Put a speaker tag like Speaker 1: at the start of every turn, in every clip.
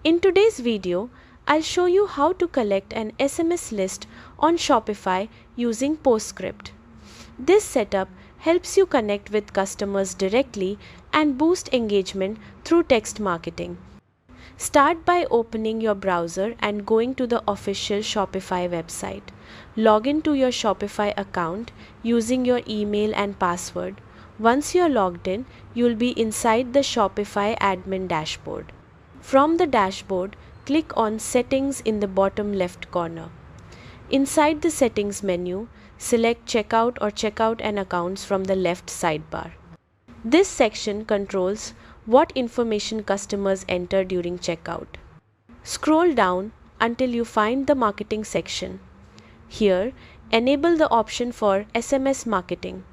Speaker 1: In today's video, I'll show you how to collect an SMS list on Shopify using Postscript. This setup helps you connect with customers directly and boost engagement through text marketing. Start by opening your browser and going to the official Shopify website. Log into your Shopify account using your email and password. Once you're logged in, you'll be inside the Shopify admin dashboard. From the dashboard, click on Settings in the bottom left corner. Inside the Settings menu, select Checkout or Checkout and Accounts from the left sidebar. This section controls what information customers enter during checkout. Scroll down until you find the Marketing section. Here, enable the option for SMS marketing.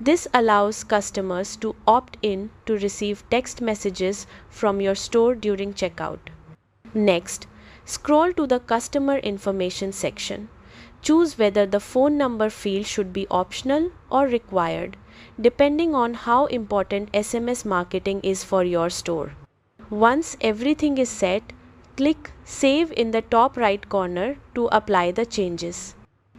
Speaker 1: This allows customers to opt in to receive text messages from your store during checkout. Next, scroll to the Customer Information section. Choose whether the phone number field should be optional or required, depending on how important SMS marketing is for your store. Once everything is set, click Save in the top right corner to apply the changes.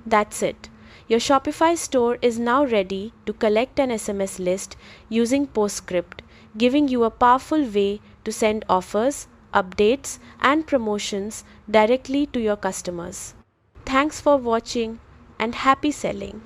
Speaker 1: That's it. Your Shopify store is now ready to collect an SMS list using Postscript, giving you a powerful way to send offers, updates, and promotions directly to your customers. Thanks for watching and happy selling.